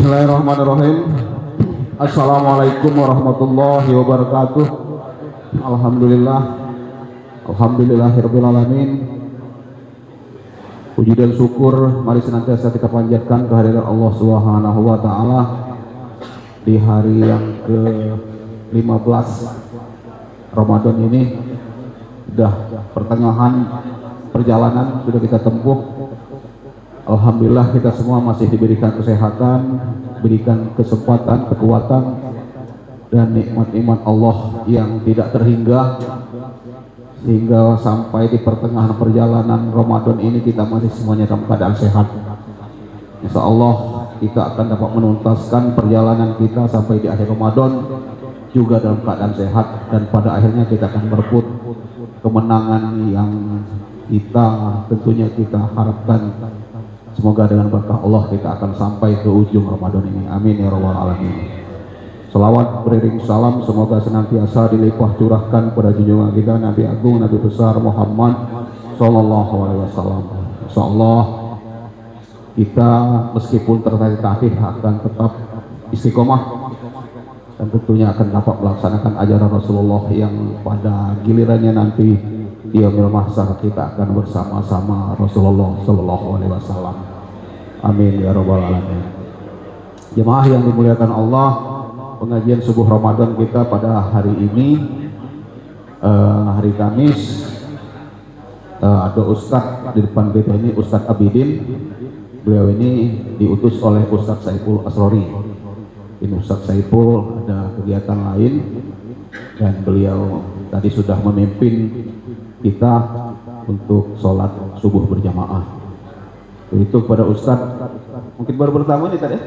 Bismillahirrahmanirrahim. Assalamualaikum warahmatullahi wabarakatuh. Alhamdulillahirabbil alamin. Puji dan syukur mari senantiasa kita panjatkan kehadiran Allah Subhanahu wa taala di hari yang ke-15 Ramadan ini. Sudah pertengahan perjalanan sudah kita tempuh. Alhamdulillah kita semua masih diberikan kesehatan, diberikan kesempatan, kekuatan, dan nikmat-nikmat Allah yang tidak terhingga, sehingga sampai di pertengahan perjalanan Ramadan ini kita masih semuanya dalam keadaan sehat. Insya Allah kita akan dapat menuntaskan perjalanan kita sampai di akhir Ramadan juga dalam keadaan sehat, dan pada akhirnya kita akan berebut kemenangan yang tentunya kita harapkan. Semoga dengan berkah Allah kita akan sampai ke ujung Ramadan ini. Amin ya rabbal alamin. Selawat beriring salam semoga senantiasa dilimpah curahkan pada junjungan kita Nabi Agung Nabi besar Muhammad sallallahu alaihi wasallam. Insyaallah kita meskipun tertatih akan tetap istiqomah dan tentunya akan dapat melaksanakan ajaran Rasulullah yang pada gilirannya nanti di yaumil mahsyar kita akan bersama-sama Rasulullah sallallahu alaihi wasallam. Amin ya rabbal alamin. Jemaah yang dimuliakan Allah, pengajian subuh Ramadan kita pada hari ini hari Kamis, ada Ustadz di depan kita ini, Ustadz Abidin. Beliau ini diutus oleh Ustadz Saiful Asrori. Ini Ustadz Saiful ada kegiatan lain dan beliau tadi sudah memimpin kita untuk sholat subuh berjamaah. Itu kepada Ustadz, mungkin baru pertama nih tadi,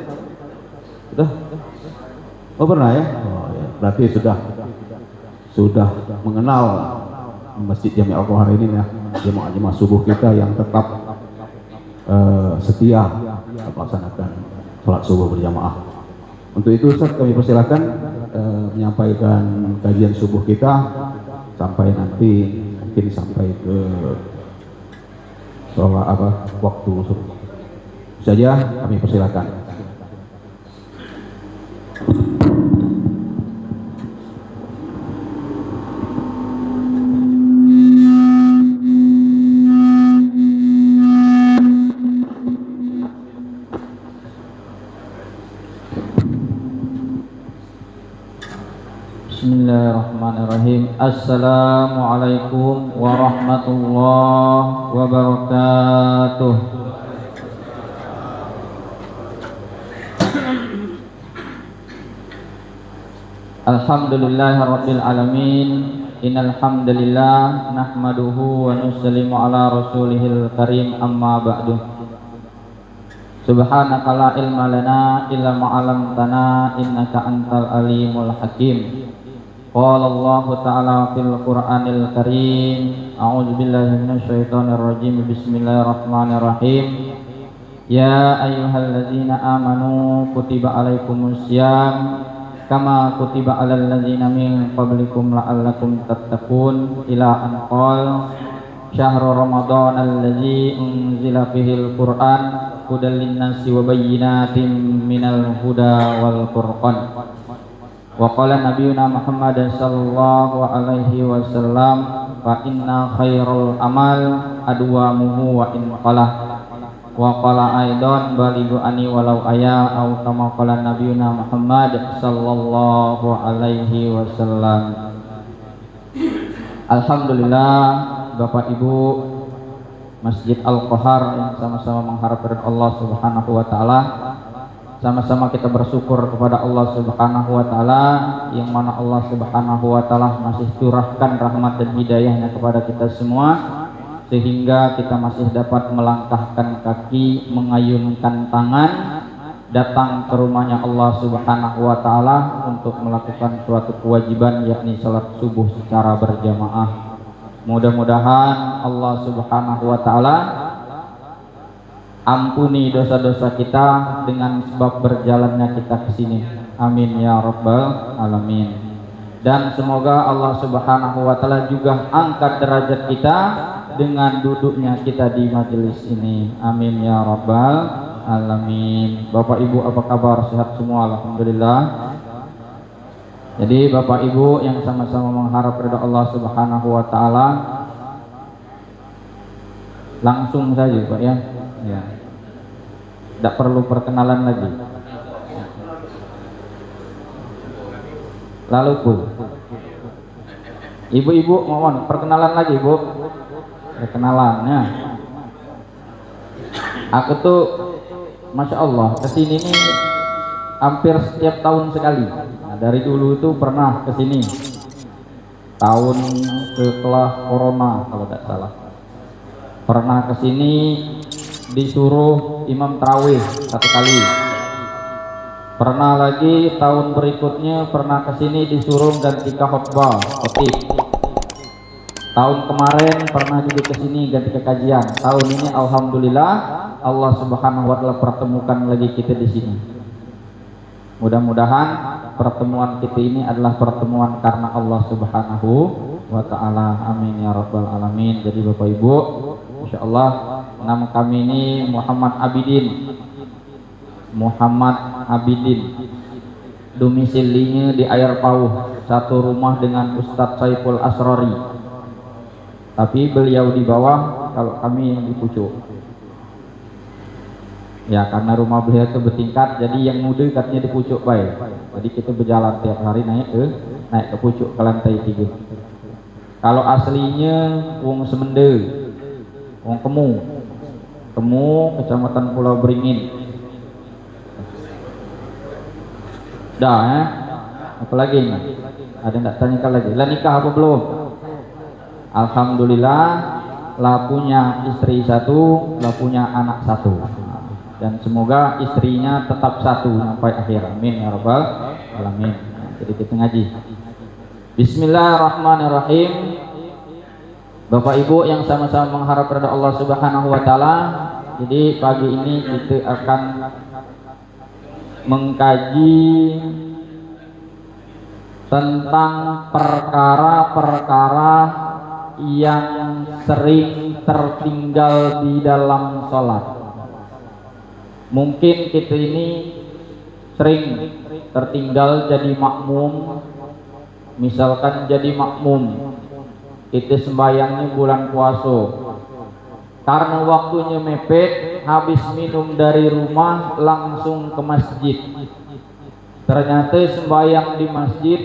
sudah? Oh pernah ya? Oh ya, berarti sudah mengenal Masjid Jami Al-Qahar ini ya, jemaah-jemaah subuh kita yang tetap setia melaksanakan sholat subuh berjamaah. Untuk itu Ustadz kami persilakan menyampaikan kajian subuh kita sampai nanti mungkin sampai ke sholat waktu subuh saja, kami persilakan. Bismillahirrahmanirrahim. Assalamualaikum warahmatullahi wabarakatuh. Alhamdulillahirabbil alamin. Innal hamdalillah nahmaduhu wa nusallimu ala rasulihil karim, amma ba'du. Subhanaka la ilma lana illa ma 'allamtana innaka antal alimul hakim. Qala Allah ta'ala fil Qur'anil Karim, a'udzu billahi minasyaitonir rajim. Bismillahirrahmanirrahim. Ya ayyuhalladzina amanu kutiba alaikumus syiyam kama kutiba alal ladzina min qablikum la'allakum tattaqun ila an qala syahrul ramadan alladzi unzila fihil Qur'an hudal linnasi wa bayyinatin minal huda wal furqan. Wa qala nabiyuna Muhammad sallallahu alaihi wasallam fa inna khairul amal adwamuhu wa in qala. Wa qala aidan balighu ani walau aya au kama qala nabiyuna Muhammad sallallahu alaihi wasallam. Alhamdulillah Bapak Ibu Masjid Al-Qahar yang sama-sama mengharapkan Allah Subhanahu wa taala, sama-sama kita bersyukur kepada Allah Subhanahu wa taala, yang mana Allah Subhanahu wa taala masih curahkan rahmat dan hidayahnya kepada kita semua, sehingga kita masih dapat melangkahkan kaki, mengayunkan tangan, datang ke rumahnya Allah Subhanahu wa taala untuk melakukan suatu kewajiban, yakni salat subuh secara berjamaah. Mudah-mudahan Allah Subhanahu wa taala ampuni dosa-dosa kita dengan sebab berjalannya kita ke sini. Amin ya rabbal alamin. Dan semoga Allah Subhanahu wa taala juga angkat derajat kita dengan duduknya kita di majelis ini. Amin ya rabbal alamin. Bapak Ibu, apa kabar? Sehat semua? Alhamdulillah. Jadi Bapak Ibu yang sama-sama mengharap ridha Allah Subhanahu wa taala, langsung saja Pak ya. Ya. Tidak perlu perkenalan lagi. Lalu pun ibu-ibu mohon perkenalan lagi Bu. Perkenalannya. Aku tuh Masya Allah kesini nih hampir setiap tahun sekali. Nah, dari dulu itu pernah kesini tahun setelah corona kalau tidak salah. Pernah kesini disuruh imam tarawih 1 kali. Pernah lagi tahun berikutnya pernah kesini disuruh ganti khotbah khotib. Tahun kemarin pernah juga kesini ganti kajian. Tahun ini alhamdulillah Allah Subhanahu wa taala pertemukan lagi kita di sini. Mudah-mudahan pertemuan kita ini adalah pertemuan karena Allah Subhanahu wa taala. Amin ya rabbal alamin. Jadi Bapak Ibu, insyaallah nama kami ini Muhammad Abidin. Muhammad Abidin. Domisilinya di Air Pauh, satu rumah dengan Ustadz Saiful Asrori. Tapi beliau di bawah, kalau kami yang di pucuk. Ya karena rumah beliau itu bertingkat, jadi yang muda katanya di pucuk baik. Jadi kita berjalan tiap hari naik ke pucuk ke lantai 3. Kalau aslinya wong Semende, wong Kemu, Kecamatan Pulau Beringin. Dah ya. Apa lagi nih? Ada yang tak tanyakan lagi? Lah nikah apa belum? Alhamdulillah, lah punya istri 1, lah punya anak 1. Dan semoga istrinya tetap 1 sampai akhir. Amin ya rabbal alamin. Jadi kita ngaji. Bismillahirrahmanirrahim. Bapak Ibu yang sama-sama mengharap kepada Allah Subhanahu wa taala, jadi pagi ini kita akan mengkaji tentang perkara-perkara yang sering tertinggal di dalam sholat. Mungkin kita ini sering tertinggal jadi makmum. Misalkan jadi makmum, kita sembahyangnya bulan puasa, karena waktunya mepet, habis minum dari rumah langsung ke masjid. Ternyata sembahyang di masjid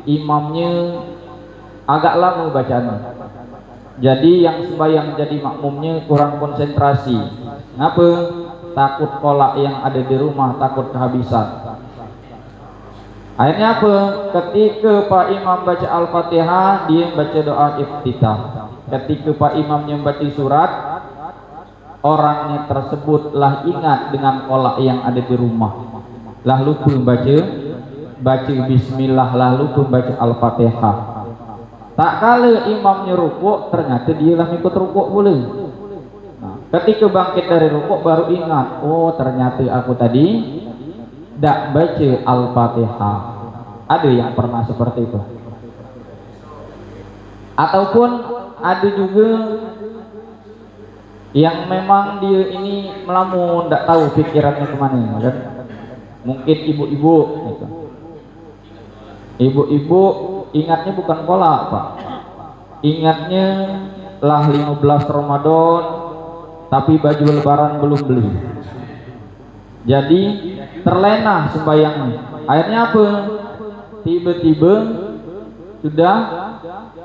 imamnya agak lama bacaan. Jadi yang sembahyang jadi makmumnya kurang konsentrasi. Ngapa? Takut kolak yang ada di rumah, takut kehabisan. Akhirnya apa? Ketika Pak Imam baca Al-Fatihah, dia baca doa iftitah. Ketika Pak Imamnya baca surat, orangnya tersebutlah ingat dengan kolak yang ada di rumah. Lah lupa baca bismillah, lah lupa baca Al-Fatihah. Tak kala imamnya rukuk, ternyata dia lah ikut rukuk boleh. Ketika bangkit dari rukuk baru ingat, oh ternyata aku tadi tidak baca Al-Fatihah. Ada yang pernah seperti itu. Ataupun ada juga yang memang dia ini melamun, tidak tahu pikirannya kemana kan? Mungkin ibu-ibu gitu. Ibu-ibu ingatnya bukan kolak Pak, ingatnya lah 15 Ramadan tapi baju lebaran belum beli, jadi terlena sembahyangnya. Akhirnya apa? Tiba-tiba sudah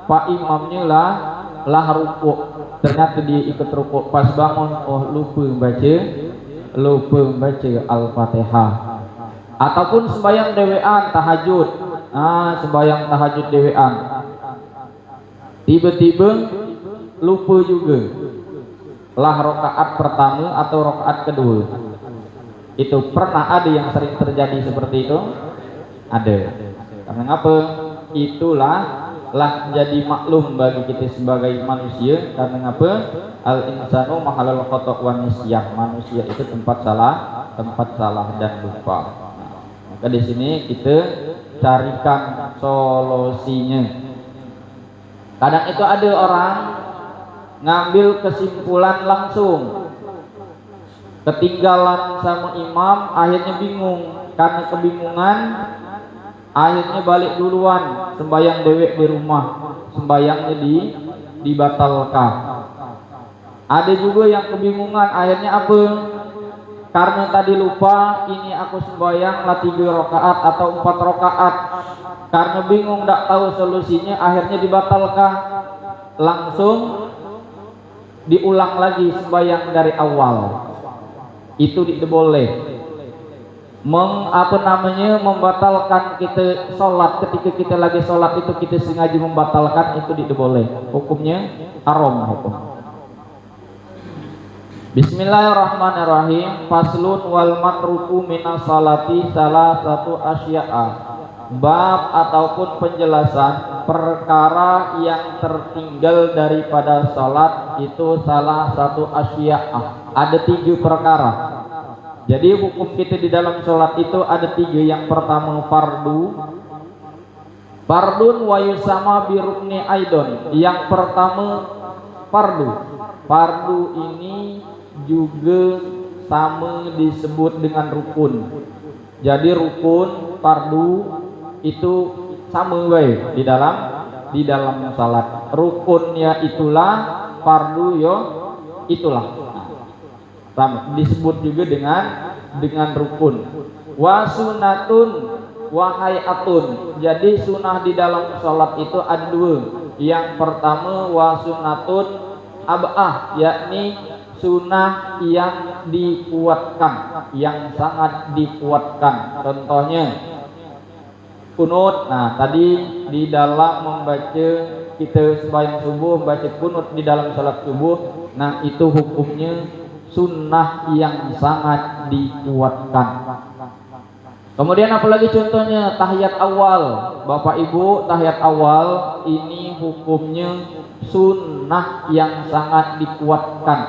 Pak Imamnya lah rukuk, ternyata dia ikut rukuk. Pas bangun, oh lupa baca lupa membaca Al-Fatihah. Ataupun sembahyang dewean tahajud. Sembahyang tahajud dewean. Tiba-tiba lupa juga. Lah rakaat pertama atau rakaat kedua. Itu pernah ada yang sering terjadi seperti itu? Ada. Karena apa? Itulah jadi maklum bagi kita sebagai manusia. Karena apa? Al insanu mahalul khata' wa nisyah. Manusia itu tempat salah dan lupa. Maka di sini kita carikan solusinya. Kadang itu ada orang ngambil kesimpulan langsung, ketinggalan sama imam, akhirnya bingung. Karena kebingungan, akhirnya balik duluan, sembahyang dewek di rumah, sembahyangnya dibatalkan. Ada juga yang kebingungan, akhirnya apa? Karena tadi lupa, ini aku sembahyang lah 3 rakaat atau 4 rakaat. Karena bingung, tidak tahu solusinya, akhirnya dibatalkan. Langsung diulang lagi sembahyang dari awal. Itu tidak boleh. Membatalkan kita sholat. Ketika kita lagi sholat itu kita sengaja membatalkan, itu tidak boleh. Hukumnya haram hukum. Bismillahirrahmanirrahim. Faslun wal matruku minas salati salah satu asya'a. Bab ataupun penjelasan perkara yang tertinggal daripada salat itu salah satu asya'a. Ada 3 perkara. Jadi hukum kita di dalam salat itu ada 3. Yang pertama fardun wa yusama bi rukni aidon. Yang pertama fardu. Fardu ini juga sama disebut dengan rukun. Jadi rukun fardu itu sama di dalam salat. Rukunnya itulah, fardu itulah. Sama disebut juga dengan rukun. Wa sunatun wa hayatun. Jadi sunah di dalam salat itu ada 2. Yang pertama wa sunatun ab'ah, yakni sunnah yang dikuatkan, yang sangat dikuatkan. Contohnya kunut. Nah, tadi di dalam membaca kita sembahyang subuh membaca kunut di dalam salat subuh. Nah, itu hukumnya sunnah yang sangat dikuatkan. Kemudian apalagi contohnya tahiyat awal. Bapak Ibu, tahiyat awal ini hukumnya sunnah yang sangat dikuatkan.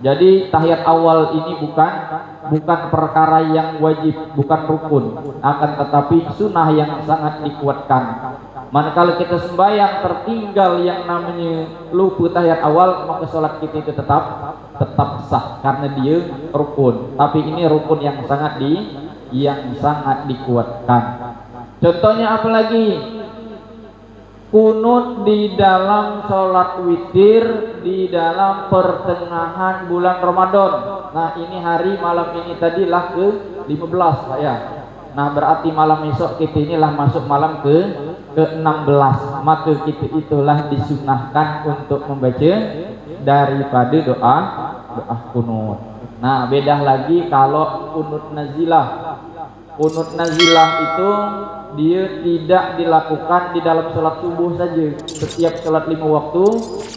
Jadi tahiyat awal ini bukan perkara yang wajib, bukan rukun, akan tetapi sunnah yang sangat dikuatkan. Manakala kita sembahyang tertinggal yang namanya lupa tahiyat awal, maka sholat kita itu tetap sah karena dia rukun. Tapi ini rukun yang sangat dikuatkan. Contohnya apa lagi? Kunut di dalam sholat witir di dalam pertengahan bulan Ramadan. Nah, ini hari malam ini tadilah ke-15 Pak ya. Nah, berarti malam esok kita inilah masuk malam ke-16. Maka kita itulah disunahkan untuk membaca daripada doa kunut. Nah, beda lagi kalau kunut nazilah. Kunut nazilah itu dia tidak dilakukan di dalam sholat subuh saja. Setiap sholat 5 waktu,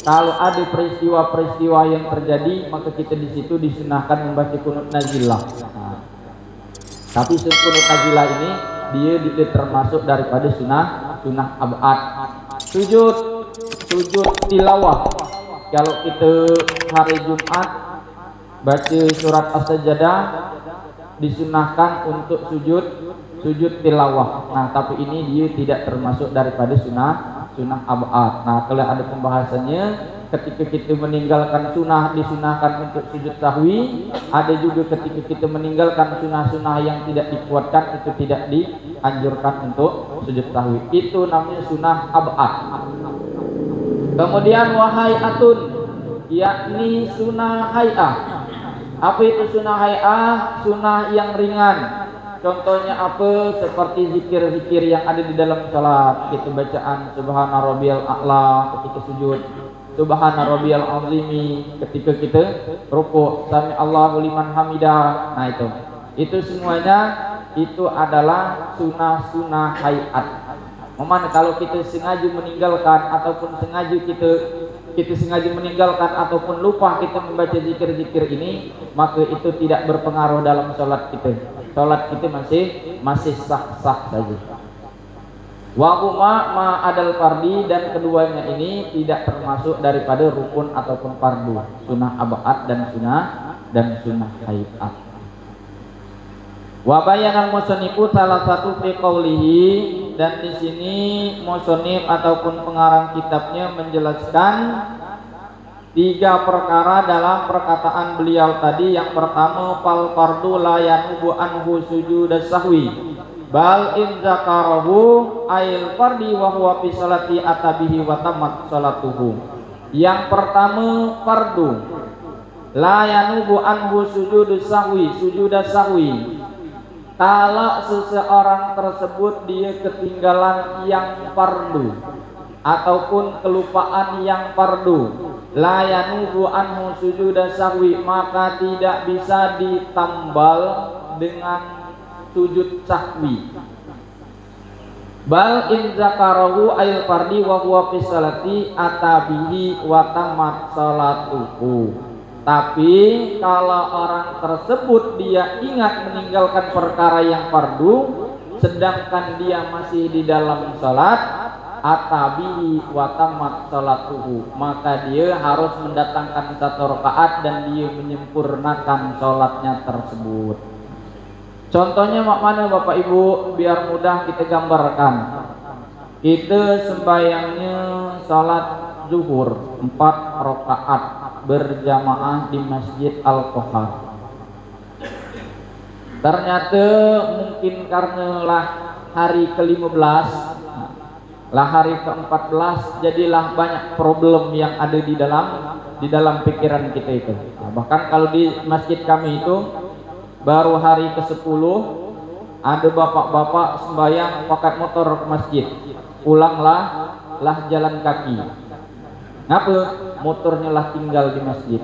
kalau ada peristiwa-peristiwa yang terjadi, maka kita di situ disunahkan membaca kunut nazilah. Nah, tapi kunut nazilah ini dia termasuk daripada sunnah abad. Sujud tilawah. Kalau kita hari Jumat baca surat As-Sajdah, disunahkan untuk sujud tilawah. Nah, tapi ini dia tidak termasuk daripada sunnah abad. Nah, kalau ada pembahasannya, ketika kita meninggalkan sunnah disunahkan untuk sujud sahwi. Ada juga ketika kita meninggalkan sunnah yang tidak dikuatkan, itu tidak dianjurkan untuk sujud sahwi. Itu namanya sunnah abad. Kemudian wahai atun, yakni sunnah hay'ah. Apa itu sunnah hay'ah? Sunnah yang ringan. Contohnya apa? Seperti zikir-zikir yang ada di dalam salat. Kita bacaan subhana rabbiyal a'la ketika sujud. subhana rabbiyal azimi ketika kita rukuk, sami Allahu liman hamidah. Nah itu semuanya itu adalah sunnah-sunnah hayat. Memang kalau kita sengaja meninggalkan ataupun kita sengaja meninggalkan ataupun lupa kita membaca zikir-zikir ini, maka itu tidak berpengaruh dalam sholat kita. Sholat kita masih sah-sah saja. Wa huma ma adal fardi, dan keduanya ini tidak termasuk daripada rukun ataupun fardu, sunnah abad dan sunnah hayat. Wa bayanal musanifu salah satu fi qaulihi, dan di sini musonif ataupun pengarang kitabnya menjelaskan 3 perkara dalam perkataan beliau tadi. Yang pertama, fal fardu la yanubu anhu sujud sahwi bal in zakarahu ail fardi wa huwa fi salati atabihi wa tamat salatuhu. Yang pertama, fardu la yanubu anhu sujud sahwi. Kalau seseorang tersebut dia ketinggalan yang fardu ataupun kelupaan yang fardu, la yanubu anhu sujud sahwi, maka tidak bisa ditambal dengan sujud sahwi. Bal in zakarahu ayil fardi wa huwa fi salati atabihi wa tamat salatuhu. Tapi kalau orang tersebut dia ingat meninggalkan perkara yang fardu sedangkan dia masih di dalam salat, atabihi wa tamat salatuhu, maka dia harus mendatangkan 1 rakaat dan dia menyempurnakan salatnya tersebut. Contohnya mana Bapak Ibu, biar mudah kita gambarkan. Kita sembahyangnya salat zuhur 4 rakaat berjamaah di Masjid Al-Kohar. Ternyata mungkin karena hari ke-15 hari ke-14 jadilah banyak problem yang ada di dalam pikiran kita itu. Bahkan kalau di masjid kami itu baru hari ke-10 ada bapak-bapak sembahyang pakai motor ke masjid, pulanglah jalan kaki. Ngapa? Motornya lah tinggal di masjid.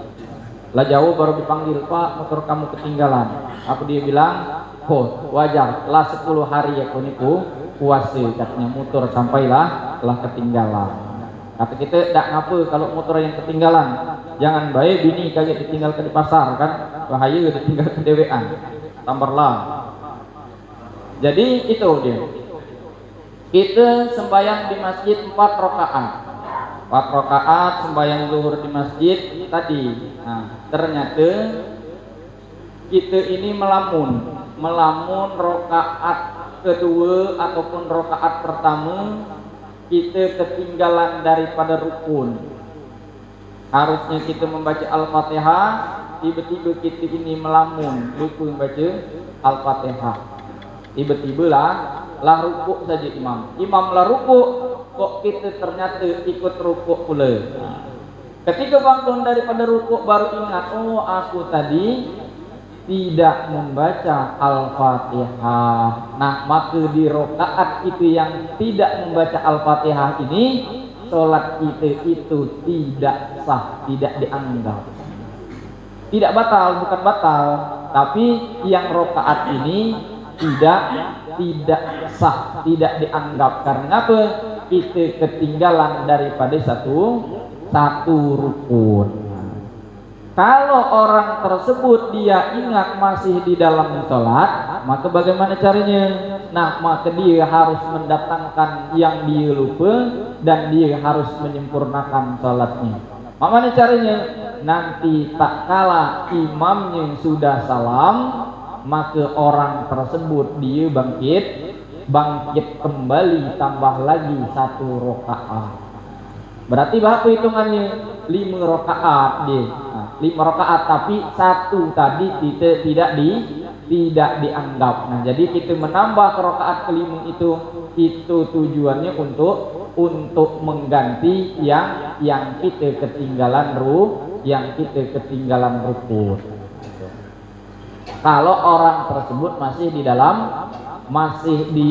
Lah jauh baru dipanggil, Pak, motor kamu ketinggalan. Apa dia bilang? Oh, wajar. Lah 10 hari ya kuniku puasa, katanya motor sampailah ketinggalan. Kata kita tidak ngapa kalau motor yang ketinggalan. Jangan baik bini kaget ditinggalkan di pasar kan, bahaya ditinggalkan dewean. Tambarlah. Jadi itu dia. Kita sembahyang di masjid 4 rakaat. 4 rakaat sembahyang zuhur di masjid tadi. Nah, ternyata kita ini melamun rakaat kedua ataupun rakaat pertama kita ketinggalan daripada rukun. Harusnya kita membaca Al-Fatihah, tiba-tiba kita ini melamun lupa membaca Al-Fatihah. Tiba-tiba lah rukuk saja imam lah rukuk, kok kita ternyata ikut rukuk pula. Ketika bangun daripada rukuk baru ingat, oh aku tadi tidak membaca Al-Fatihah. Nah, maka di rakaat itu yang tidak membaca Al-Fatihah ini, sholat kita itu tidak sah, tidak dianggap. Tidak batal, bukan batal, tapi yang rakaat ini tidak sah, tidak dianggap. Karena apa? Kita ketinggalan daripada satu rukun. Kalau orang tersebut dia ingat masih di dalam sholat, maka bagaimana caranya? Nah, maka dia harus mendatangkan yang dia lupa dan dia harus menyempurnakan sholatnya. Bagaimana caranya? Nanti tak kala imamnya sudah salam, maka orang tersebut dia bangkit kembali tambah lagi 1 rakaat. Berarti berapa hitungannya? 5 rakaat dia. 5 rakaat, tapi 1 tadi kita tidak dianggap. Nah, jadi kita menambah ke rakaat ke-5 itu tujuannya untuk mengganti yang kita ketinggalan rukun. Kalau orang tersebut masih di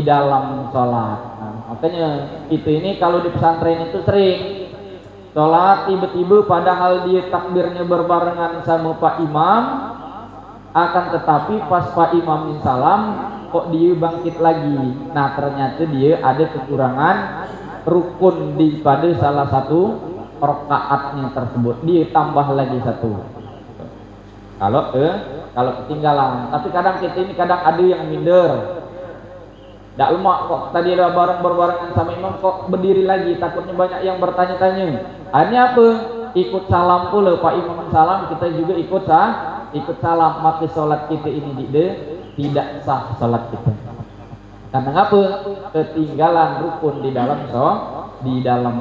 dalam sholat. Nah, makanya kita ini kalau di pesantren itu sering sholat tiba-tiba padahal dia takbirnya berbarengan sama Pak Imam, akan tetapi pas Pak Imam salam kok dia bangkit lagi. Nah ternyata dia ada kekurangan rukun di pada salah satu rakaatnya tersebut, dia tambah lagi satu. Kalau ketinggalan. Tapi kadang kita ini kadang ada yang minder. Dak lemak kok tadi ada berbarengan sama imam kok berdiri lagi, takutnya banyak yang bertanya-tanya. Akhirnya apa? Ikut salam pula, Pak Imam salam kita juga ikut salam, maka sholat kita ini tidak sah sholat kita. Karena apa? Ketinggalan rukun di dalam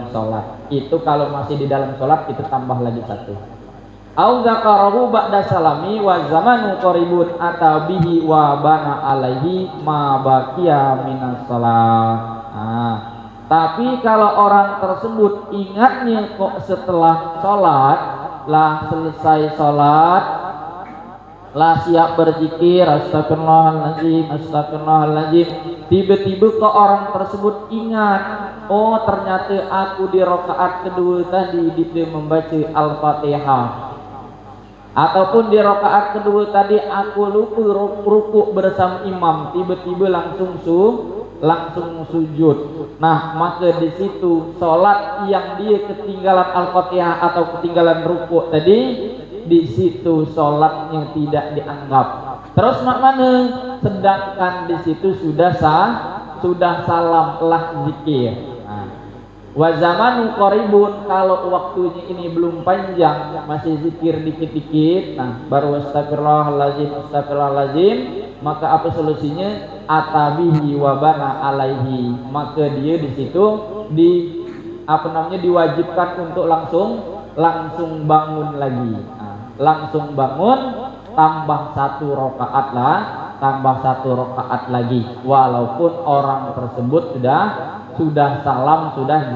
sholat. Itu kalau masih di dalam sholat kita tambah lagi satu. Au zakarahu ba'da salami wa zamanu qaribun atabihi wa bana alaihi ma baqiya minas shalah. Tapi kalau orang tersebut ingatnya kok setelah sholat, lah selesai sholat, lah siap berzikir astagfirullahaladzim, tiba-tiba kok orang tersebut ingat, oh ternyata aku di rakaat kedua tadi dia membaca Al-Fatihah, ataupun di rakaat kedua tadi aku lupa rukuk bersama imam, tiba-tiba langsung sujud. Nah maka di situ sholat yang dia ketinggalan Al-Fatihah atau ketinggalan rukuk tadi, di situ sholatnya tidak dianggap. Terus mana? Sedangkan di situ sudah salam telah zikir. Wa zamanu qaribun, kalau waktunya ini belum panjang, masih zikir dikit-dikit, nah baru astagfirullahaladzim, maka apa solusinya? Atabihi wa bana alaihi, maka dia di situ diwajibkan untuk langsung bangun lagi. Langsung bangun, tambah satu rakaat lagi, walaupun orang tersebut sudah salam, sudah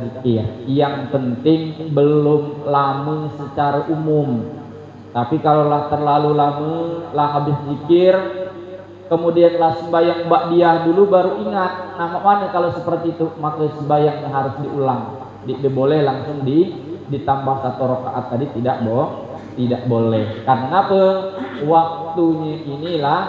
zikir. Yang penting belum lama secara umum. Tapi kalau terlalu lama, habis zikir, kemudian sembahyang ba'diyah dulu baru ingat. Nah mana kalau seperti itu, maka sembahyangnya harus diulang. Tidak boleh langsung ditambah satu rakaat tadi, tidak boleh. Karena apa? Waktunya inilah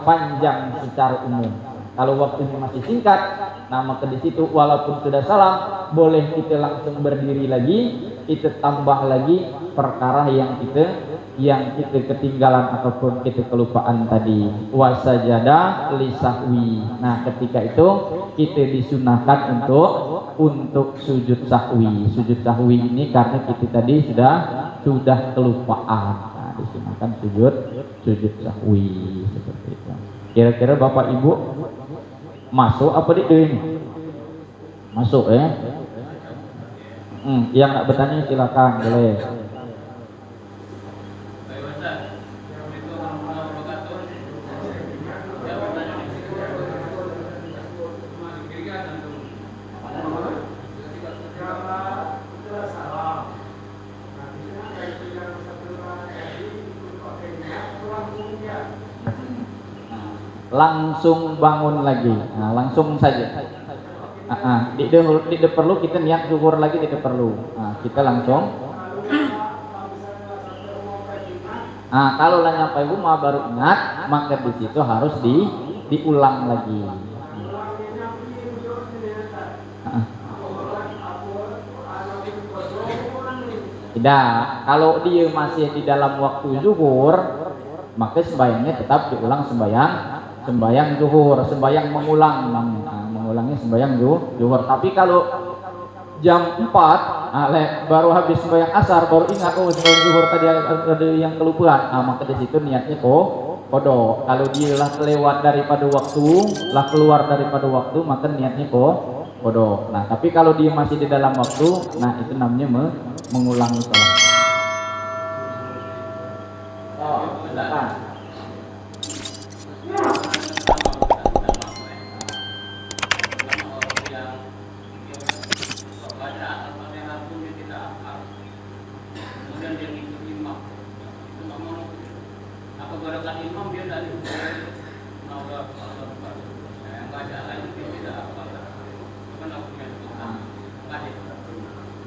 panjang secara umum. Kalau waktunya masih singkat, nah maka di situ walaupun sudah salam, boleh kita langsung berdiri lagi, kita tambah lagi perkara yang kita ketinggalan ataupun kita kelupaan tadi. Wasajada lisahwi. Nah ketika itu kita disunahkan untuk sujud sahwi. Sujud sahwi ini karena kita tadi sudah kelupaan. Nah disunahkan sujud sahwi seperti itu. Kira-kira Bapak Ibu masuk apa ini? Masuk ya? Yang nggak bertanya silakan, boleh. Langsung bangun lagi, nah, langsung saja. Tidak perlu kita niat zuhur lagi, tidak perlu. Nah, kita langsung. Kalau nyampe rumah baru ingat, maka di situ harus diulang lagi. Tidak, kalau dia masih di dalam waktu zuhur, maka sembahyangnya tetap diulang sembahyang zuhur, sembahyang mengulang namanya. Mengulangnya sembahyang zuhur. Tapi kalau jam 4 baru habis sembahyang asar baru ingat, oh sembahyang zuhur tadi ada yang kelupaan, maka di situ niatnya kodok. Kalau dia keluar daripada waktu, maka niatnya kodok. Nah tapi kalau dia masih di dalam waktu, nah itu namanya mengulangi salat.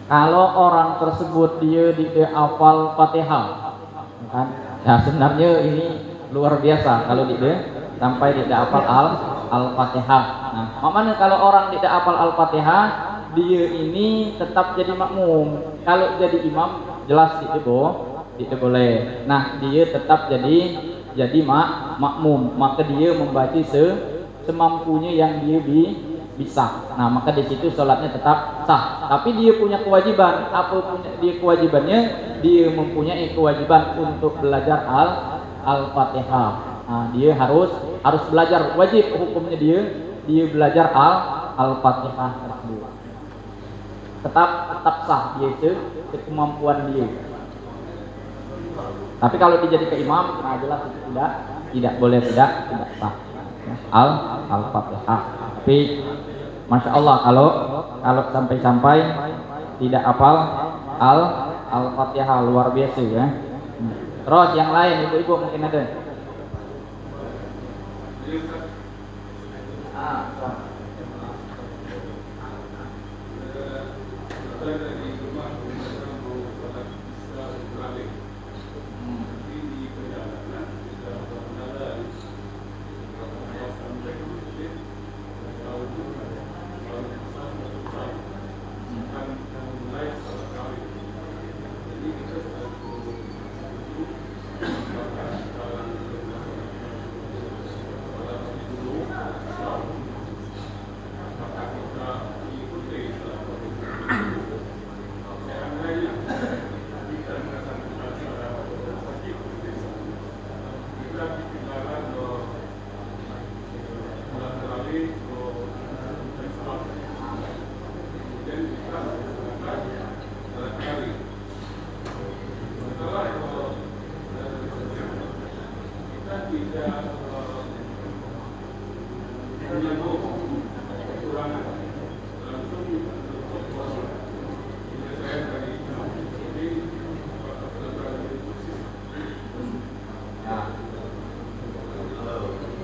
Kalau orang tersebut dia tidak hafal Fatihah, kan? Ya sebenarnya ini luar biasa kalau dia sampai tidak hafal Al-Fatihah. Nah, mana kalau orang tidak hafal Al-Fatihah, dia ini tetap jadi makmum. Kalau jadi imam jelas tidak boleh. Nah, dia tetap jadi makmum, maka dia membaca semampunya yang dia bisa. Nah, maka di situ sholatnya tetap sah. Tapi dia punya kewajiban. Apa punya dia kewajibannya? Dia mempunyai kewajiban untuk belajar Al-Fatihah. Nah, dia harus belajar, wajib hukumnya dia belajar Al-Fatihah tersebut. Tetap sah dia itu kemampuan dia. Tapi kalau dia jadi ke imam, nah jelas itu tidak boleh, tidak sah. Al-Fatihah. Tapi Masya Allah kalau sampai tidak hafal Al-Fatihah luar biasa ya. Terus yang lain ibu-ibu mungkin ada.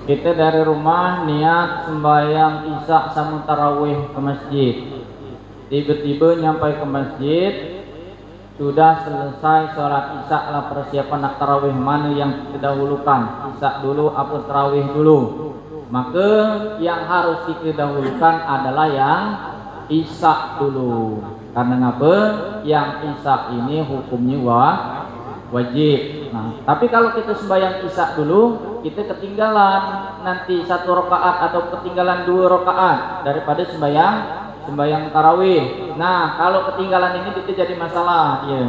Kita dari rumah niat sembahyang isya sama tarawih ke masjid. Tiba-tiba nyampai ke masjid, sudah selesai sholat isya lah, persiapan nak tarawih mana yang kita dahulukan, isya dulu apa tarawih dulu? Maka yang harus kita dahulukan adalah yang isya dulu. Karena apa? Yang isya ini hukumnya wajib. Nah, tapi kalau kita sembahyang isya dulu, kita ketinggalan nanti 1 rakaat atau ketinggalan 2 rakaat daripada sembahyang tarawih. Nah, kalau ketinggalan ini itu jadi masalah ya.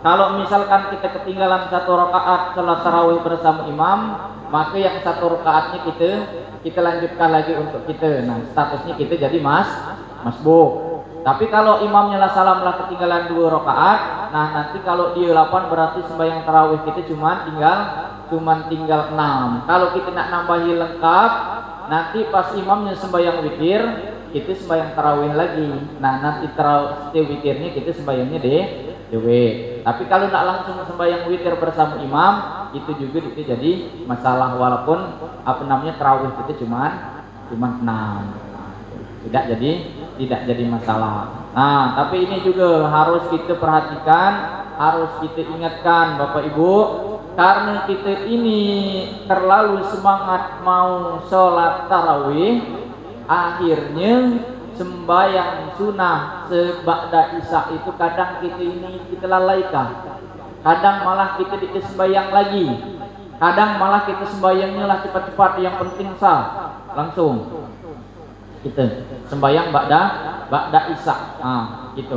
Kalau misalkan kita ketinggalan 1 rakaat salat tarawih bersama imam, maka yang 1 rakaatnya kita lanjutkan lagi untuk kita. Nah, statusnya kita jadi masbuk. Tapi kalau imamnya lah salam lah ketinggalan 2 rakaat, nah nanti kalau dia 8 berarti sembahyang tarawih kita cuma tinggal 6. Kalau kita nak nambahi lengkap, nanti pas imamnya sembahyang witir, kita sembahyang tarawih lagi. Nah nanti tarawih witirnya kita sembahyangnya dewe. Tapi kalau nak langsung sembahyang witir bersama imam, itu juga itu jadi masalah, walaupun tarawih kita cuma 6. Tidak jadi masalah. Nah, tapi ini juga harus kita perhatikan, harus kita ingatkan Bapak Ibu, karena kita ini terlalu semangat mau sholat tarawih, akhirnya sembahyang sunnah seba'da isya itu kadang kita lalaikan. Kadang malah kita sembahyang lagi. Kadang malah kita sembahyangnya lah cepat-cepat, yang penting sah langsung. Kita sembahyang ba'da isya. Gitu.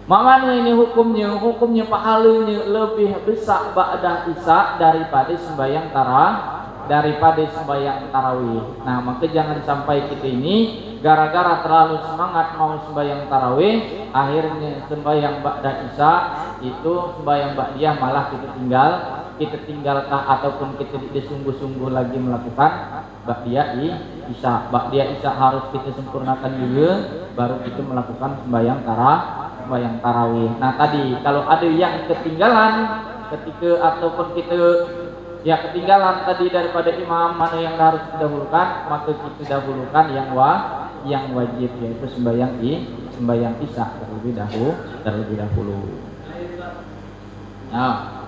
Makanya ini hukumnya pahalanya lebih besar ba'da isya daripada sembahyang tarawih. Nah, maka jangan sampai kita ini gara-gara terlalu semangat mau sembahyang tarawih, akhirnya sembahyang ba'da isya itu sembahyang ba'diyah malah kita tinggalkah ataupun kita sungguh-sungguh lagi melakukan ba'diyah isya harus kita sempurnakan juga, baru kita melakukan sembahyang tarawih. Nah tadi kalau ada yang ketinggalan ataupun kita ketinggalan tadi daripada imam, mana yang harus didahulukan, maka kita dahulukan yang wajib, yaitu sembahyang sembahyang isya terlebih dahulu. Ya.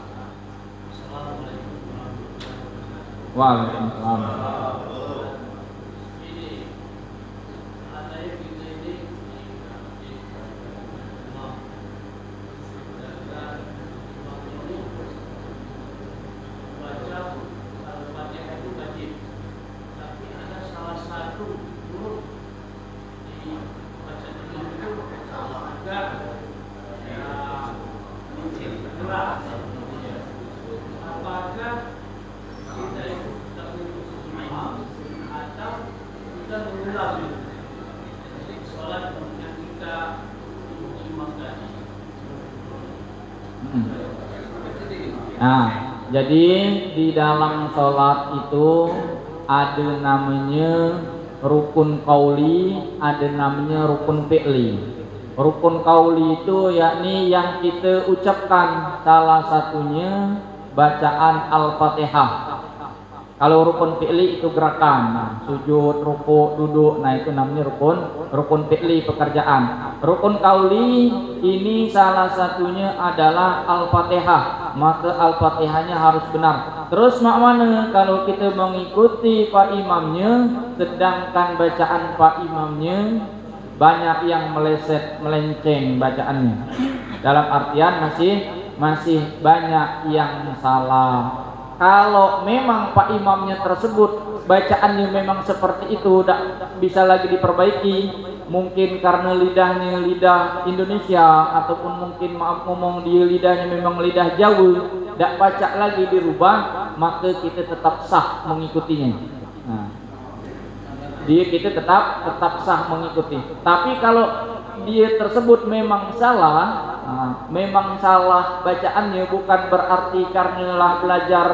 Waalaikumsalam. Nah, jadi di dalam sholat itu ada namanya rukun qauli, ada namanya rukun fi'li. Rukun qauli itu yakni yang kita ucapkan, salah satunya bacaan Al-Fatihah. Kalau rukun fi'li itu gerakan, nah, sujud, ruku, duduk, nah itu namanya rukun fi'li, pekerjaan. Rukun qauli ini salah satunya adalah Al-Fatihah, maka Al-Fatihahnya harus benar. Terus makna kalau kita mengikuti pak imamnya, sedangkan bacaan pak imamnya banyak yang melenceng bacaannya. Dalam artian masih banyak yang salah. Kalau memang pak imamnya tersebut bacaannya memang seperti itu, tidak bisa lagi diperbaiki, mungkin karena lidahnya lidah Indonesia, ataupun mungkin ngomong dia lidahnya memang lidah Jawa, tidak baca lagi dirubah, maka kita tetap sah mengikutinya. Nah, kita tetap sah mengikuti. Tapi kalau dia tersebut memang salah, memang salah bacaannya, bukan berarti karena belajar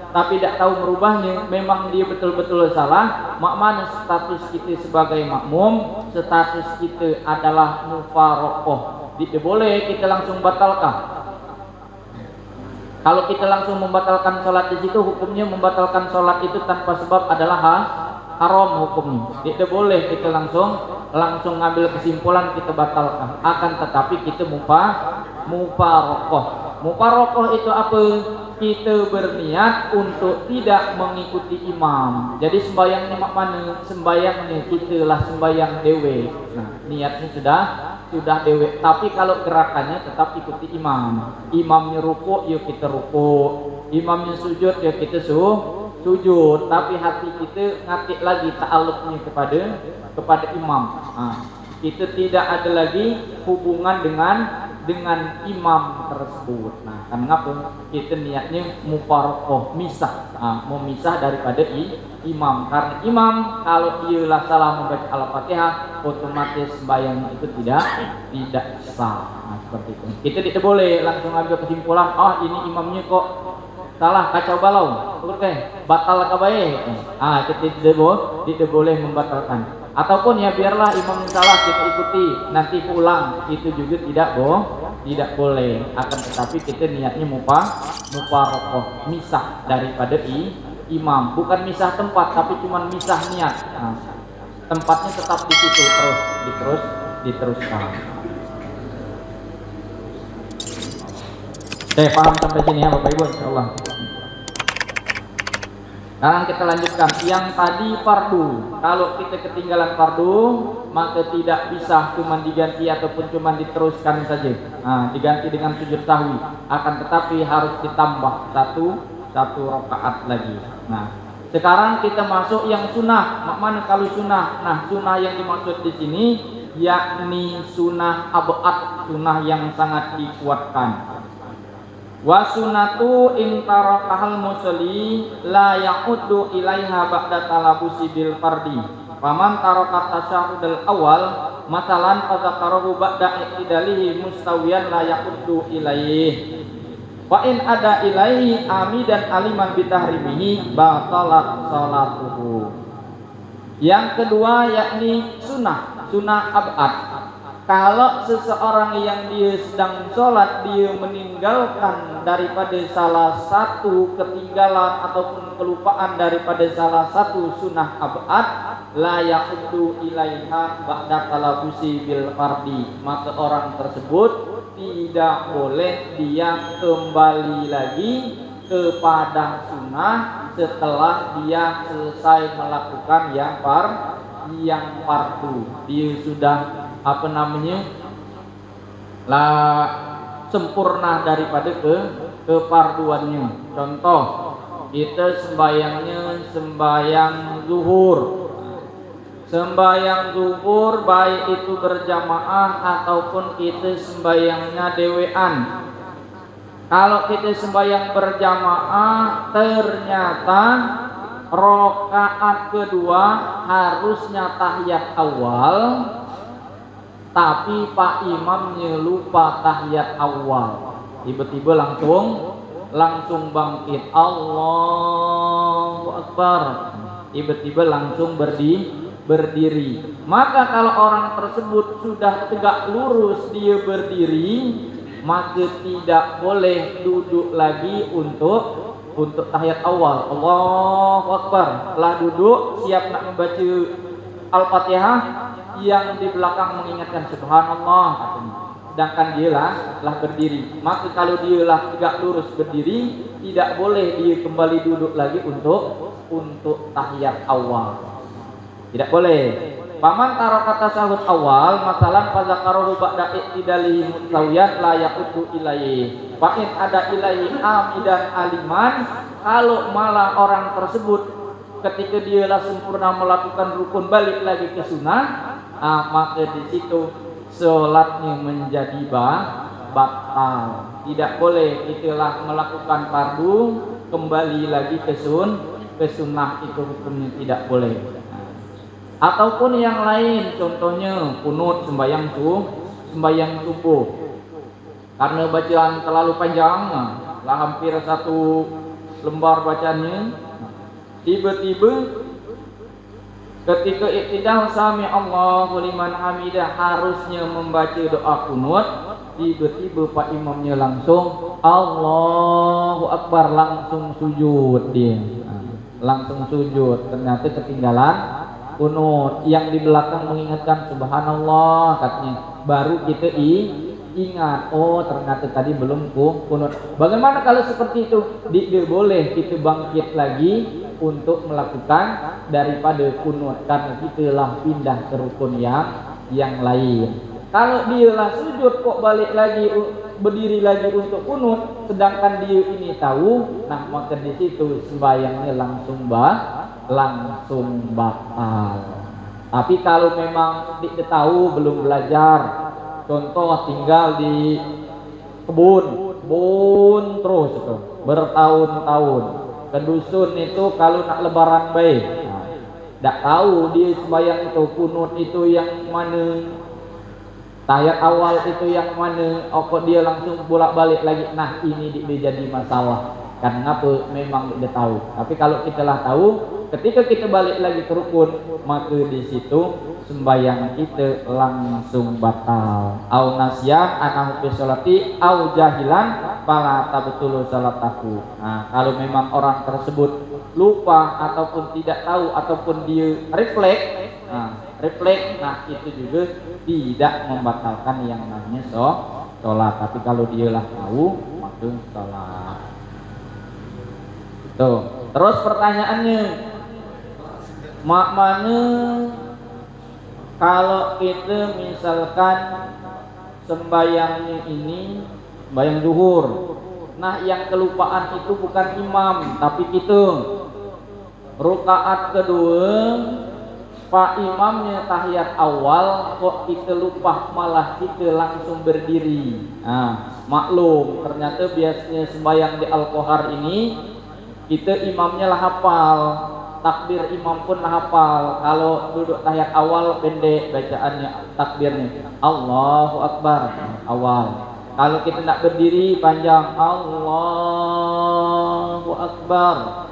tapi tidak tahu merubahnya, memang dia betul-betul salah, makna status kita sebagai makmum, status kita adalah mufaraqah. Tidak boleh kita langsung batalkan. Kalau kita langsung membatalkan sholat di situ, hukumnya membatalkan sholat itu tanpa sebab adalah haram hukumnya. Tidak boleh kita langsung ngambil kesimpulan kita batalkan. Akan tetapi kita mufaraqah. Mufaraqah itu apa? Kita berniat untuk tidak mengikuti imam. Jadi sembahyangnya makna sembahyangnya kita lah sembahyang dewe. Nah, niatnya sudah dewe. Tapi kalau gerakannya tetap ikuti imam. Imamnya ruku, yuk kita ruku. Imamnya sujud, yuk kita sujud. Tapi hati kita ngatik lagi ta'alluqnya kepada imam. Nah, kita tidak ada lagi hubungan dengan imam tersebut. Nah, karena apa? Kita niatnya mufaraqah, misah, memisah daripada imam. Karena imam kalau ialah salah membaca Al-Fatihah, otomatis sembahyang itu tidak sah. Nah, seperti itu. Kita tidak boleh langsung ambil kesimpulan, ini imamnya kok salah, kacau balau, oke, batal kabaye. Kita tidak boleh membatalkan. Ataupun ya biarlah imam salah kita ikuti, nanti pulang, itu juga tidak boleh. Akan tetapi kita niatnya mufaraqah, misah daripada imam, bukan misah tempat, tapi cuma misah niat. Tempatnya tetap di situ, diteruskan. Saya paham sampai sini ya Bapak Ibu, insyaallah. Sekarang kita lanjutkan yang tadi fardu. Kalau kita ketinggalan fardu, maka tidak bisa cuma diganti ataupun cuma diteruskan saja. Diganti dengan sujud sahwi. Akan tetapi harus ditambah satu rakaat lagi. Nah, sekarang kita masuk yang sunnah. Mana kalau sunnah? Nah, sunnah yang dimaksud di sini yakni sunnah abad, sunnah yang sangat dikuatkan. Wa sunnatu in tarakahal musalli la ya'uddu ilaiha ba'da talabusi bil fardi. Faman tarakat tasyahudul awal masalan fadzakarahu ba'da i'tidalihi mustawiyan la ya'uddu ilaih. Wa in ada ilaihi amidan aliman bitahrimihi batalat salatuhu. Yang kedua yakni sunnah abad. Kalau seseorang yang dia sedang sholat, dia meninggalkan daripada salah satu ketinggalan ataupun kelupaan daripada salah satu sunnah abad, la yaqudu ilaiha ba'da talabusi bil fardi, maka orang tersebut tidak boleh dia kembali lagi kepada sunnah setelah dia selesai melakukan yang fardu. Dia sudah sempurna daripada kefarduannya. Contoh, kita sembahyang zuhur. Sembahyang zuhur baik itu berjamaah ataupun kita sembahyangnya dewean. Kalau kita sembahyang berjamaah ternyata rakaat kedua harusnya tahiyat awal, tapi Pak Imamnya lupa tahiyat awal. Tiba-tiba langsung bangkit, Allahu Akbar. Tiba-tiba langsung berdiri. Maka kalau orang tersebut sudah tegak lurus dia berdiri, maka tidak boleh duduk lagi untuk tahiyat awal. Allahu Akbar. Telah duduk siap nak membaca Al-Fatihah, yang di belakang mengingatkan subhanallah katanya. Sedangkan dia lah berdiri. Maka kalau dia lah tegak lurus berdiri, tidak boleh dia kembali duduk lagi untuk tahiyat awal. Tidak boleh. Paman taraka tasahud awal, masalan fazakarohu ba'da iktidalihi mutsawiyat la yaqutu ilaihi. Fa in ada ilaihi amidan aliman, kalau malah orang tersebut ketika dia lah sempurna melakukan rukun balik lagi ke sunnah, maka di situ sholatnya menjadi batal. Tidak boleh itulah melakukan fardu kembali lagi ke sunnah, itu hukumnya tidak boleh. Ataupun yang lain, contohnya kunut sembahyang subuh, karena bacaan terlalu panjang, lah hampir 1 lembar bacanya, tiba-tiba ketika iktidal sami Allahu liman hamidah harusnya membaca doa kunut, tiba-tiba Pak Imamnya langsung Allahu Akbar, langsung sujud dia. Langsung sujud, ternyata ketinggalan kunut. Yang di belakang mengingatkan subhanallah katanya, baru kita ingat, oh ternyata tadi belum kunut. Bagaimana kalau seperti itu? Dia boleh kita bangkit lagi untuk melakukan daripada kunut, karena kita lah pindah ke rukun yang lain. Kalau dia lah sujud kok balik lagi berdiri lagi untuk kunut, sedangkan dia ini tahu, nah maka di situ sembahyangnya langsung batal. Tapi kalau memang dia tahu belum belajar, contoh tinggal di kebun terus itu bertahun-tahun, ke dusun itu kalau nak lebaran baik, tak tahu dia sembahyang itu kunut itu yang mana, tahiyat awal itu yang mana, kok dia langsung bolak-balik lagi. Nah ini dia jadi masalah. Karena apa? Memang dia tahu. Tapi kalau kita lah tahu, ketika kita balik lagi ke rukun, maka di situ sembahyang kita langsung batal. Au nasyan anahu fi sholati au jahilan fala tabtulu salatahu. Nah, kalau memang orang tersebut lupa ataupun tidak tahu ataupun dia refleks, nah itu juga tidak membatalkan yang namanya sholat. Tapi kalau dia lah tahu, maka sholat. Tuh. Terus pertanyaannya, maknanya kalau kita misalkan sembahyangnya ini sembahyang zuhur, nah yang kelupaan itu bukan imam tapi kita. Rakaat kedua Pak Imamnya tahiyat awal, kok kita lupa malah kita langsung berdiri. Nah, maklum ternyata biasanya sembahyang di Al-Qohar ini kita imamnya lah hafal, takbir imam pun lah hafal. Kalau duduk tahiyat awal pendek bacaannya, takbirnya Allahu Akbar awal. Kalau kita nak berdiri panjang Allahu Akbar.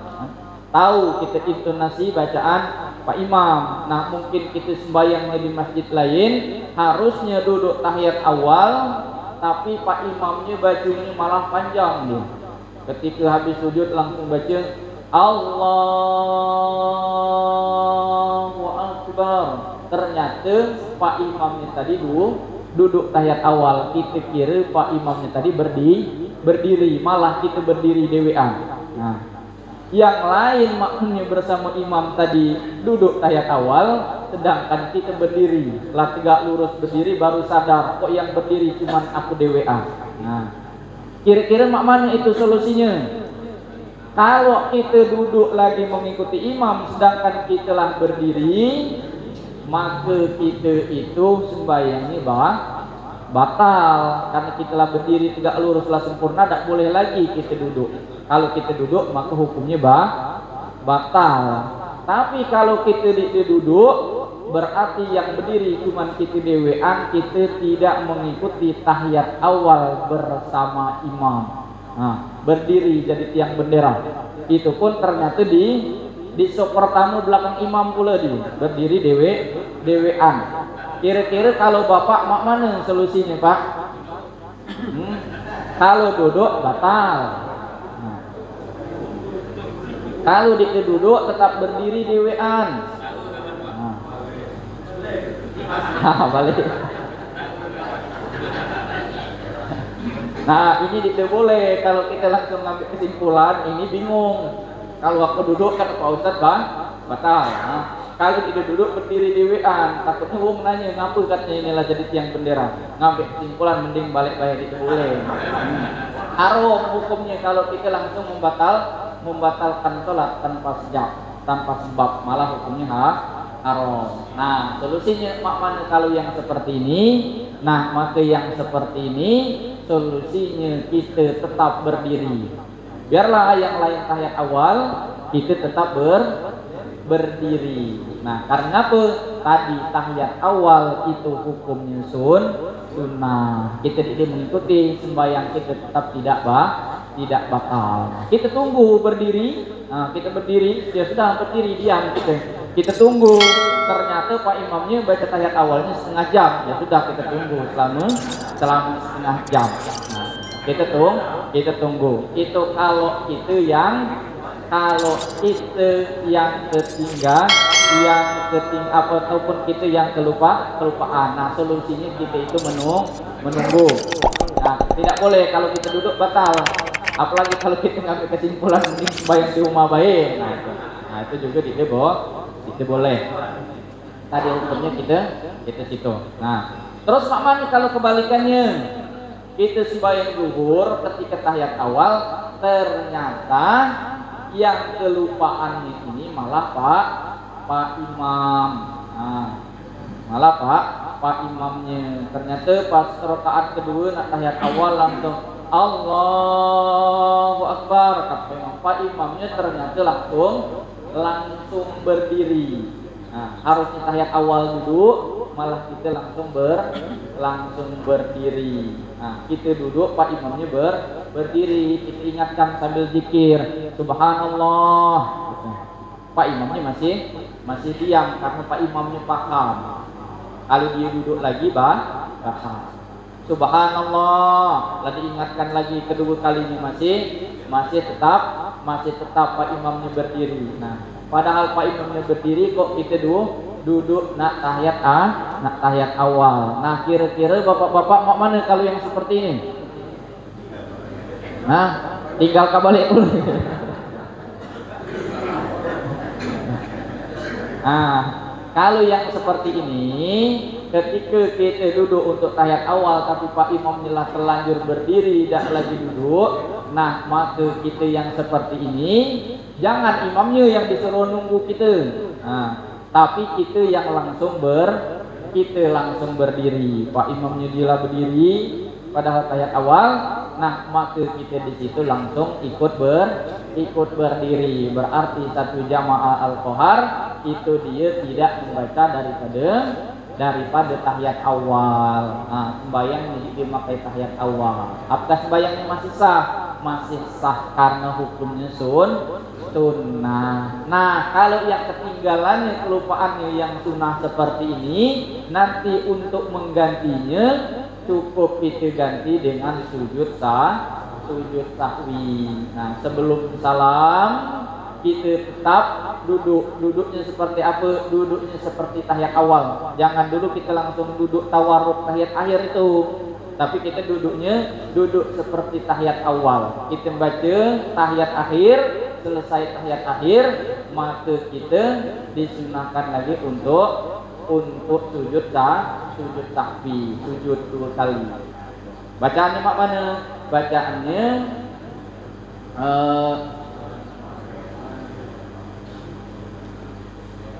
Tahu kita intonasi bacaan Pak Imam. Nah mungkin kita sembahyangnya di masjid lain, harusnya duduk tahiyat awal, tapi Pak Imamnya bajunya malah panjang dia. Ketika habis sujud langsung baca Allahu Akbar. Akbar. Ternyata Pak Imamnya tadi duduk tahiyat awal. Kita kira Pak Imamnya tadi berdiri, malah kita berdiri dewean. Nah, yang lain makmumnya bersama imam tadi duduk tahiyat awal, sedangkan kita berdiri. Lah tegak lurus berdiri baru sadar kok yang berdiri cuman aku dewean. Nah, kira-kira mak mana itu solusinya? Kalau kita duduk lagi mengikuti imam sedangkan kita lah berdiri, maka kita itu sembahyangnya batal, karena kita lah berdiri tegak lurus lah sempurna, tak boleh lagi kita duduk. Kalau kita duduk maka hukumnya batal. Tapi kalau kita duduk, berarti yang berdiri cuman kita dewean, kita tidak mengikuti tahiyat awal bersama imam. Nah, berdiri jadi tiang bendera. Itu pun ternyata di sop pertama belakang imam pula berdiri dewean. Kira-kira kalau bapak mak mana solusinya pak? Kalau duduk batal. Nah, kalau duduk tetap berdiri dewean. Nah, balik. Nah, ini tidak boleh. Kalau kita langsung ngambil kesimpulan, ini bingung. Kalau aku duduk kan Pak Ustadz batal. Nah, kalau tidak duduk berdiri dewean, takutnya wong nanya ngapa katanya inilah jadi tiang bendera. Ngambil kesimpulan mending balik tidak boleh. Haram hukumnya kalau kita langsung membatalkan sholat tanpa sebab, malah hukumnya haram. Nah, solusinya mak mana kalau yang seperti ini? Nah, maka yang seperti ini solusinya kita tetap berdiri. Biarlah yang lain tahiyat awal, kita tetap berdiri. Nah, karena apa? Tadi tahiyat awal itu hukumnya sunnah. Kita tidak mengikuti, sembahyang kita tetap tidak batal. Kita tunggu berdiri. Nah, kita berdiri, dia sudah berdiri diam kita tunggu. Ternyata Pak Imamnya baca tahiyat awalnya setengah jam, ya sudah kita tunggu selama setengah jam. Nah, kita tunggu. Itu kalau kita ketinggalan, ataupun kita yang kelupaan. Nah, solusinya kita itu menunggu. Nah, tidak boleh kalau kita duduk batal. Apalagi kalau kita ngambil kesimpulan mending sembahyang di rumah baik. Nah, itu juga tidak boleh. Tadi hukumnya kita situ. Nah, terus Pak Man kalau kebalikannya, kita sembahyang zuhur ketika tahiyat awal, ternyata yang kelupaannya ini malah Pak Imam. Nah, malah Pak Imamnya. Ternyata pas rakaat kedua nak tahiyat awal langsung Allahu Akbar, kata Pak Imamnya ternyata langsung berdiri. Nah, harusnya tahiyat awal duduk, malah kita langsung berdiri. Nah, kita duduk, Pak Imamnya berdiri. Kita ingatkan sambil zikir, Subhanallah. Pak Imamnya masih diam karena Pak Imamnya paham. Kalau dia duduk lagi, paham. Subhanallah. Lalu diingatkan lagi kedua kalinya masih tetap Pak Imamnya berdiri. Nah, padahal Pak Imamnya berdiri kok kita duduk nak tahiyat awal. Nah, kira-kira bapak-bapak mau mana kalau yang seperti ini? Nah, tinggal kabalik dulu. Nah, kalau yang seperti ini, ketika kita duduk untuk tahiyat awal tapi Pak Imamnya lah terlanjur berdiri tidak lagi duduk, nah maka kita yang seperti ini jangan imamnya yang disuruh nunggu kita, nah, tapi kita yang langsung berdiri. Pak Imamnya dia berdiri padahal tahiyat awal, nah maka kita di situ langsung ikut berdiri. Berarti satu jamaah al-qohar itu dia tidak membaca daripada tahiyat awal. Nah, sembahyang dimakai tahiyat awal. Apakah sembahyangnya masih sah? Masih sah karena hukumnya sunnah. Nah, kalau yang ketinggalannya, kelupaannya yang sunnah seperti ini, nanti untuk menggantinya cukup kita ganti dengan sujud sahwi. Nah, sebelum salam kita tetap duduknya seperti apa? Duduknya seperti tahiyat awal. Jangan dulu kita langsung duduk tawarruk tahiyat akhir itu. Tapi kita duduk seperti tahiyat awal. Kita baca tahiyat akhir, selesai tahiyat akhir, maka kita disunahkan lagi untuk sujud sahwi, sujud 2 kali. Bacaannya mak mana? Bacaannya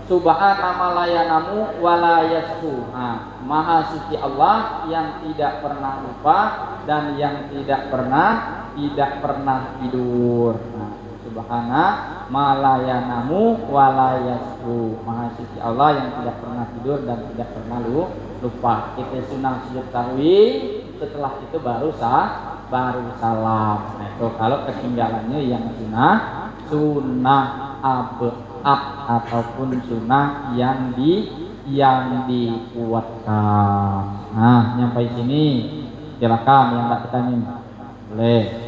Subhana malayanamu walayasku. Maha suci Allah yang tidak pernah lupa dan yang tidak pernah tidur. Subhana malayanamu walayasku. Maha suci Allah yang tidak pernah tidur dan tidak pernah lupa. Kita sunah sujud sahwi, setelah itu baru salam. Nah, itu kalau ketinggalannya yang sunah abad ataupun sunnah yang dikuatkan. Nah, sampai sini silakan yang tak bertanya boleh.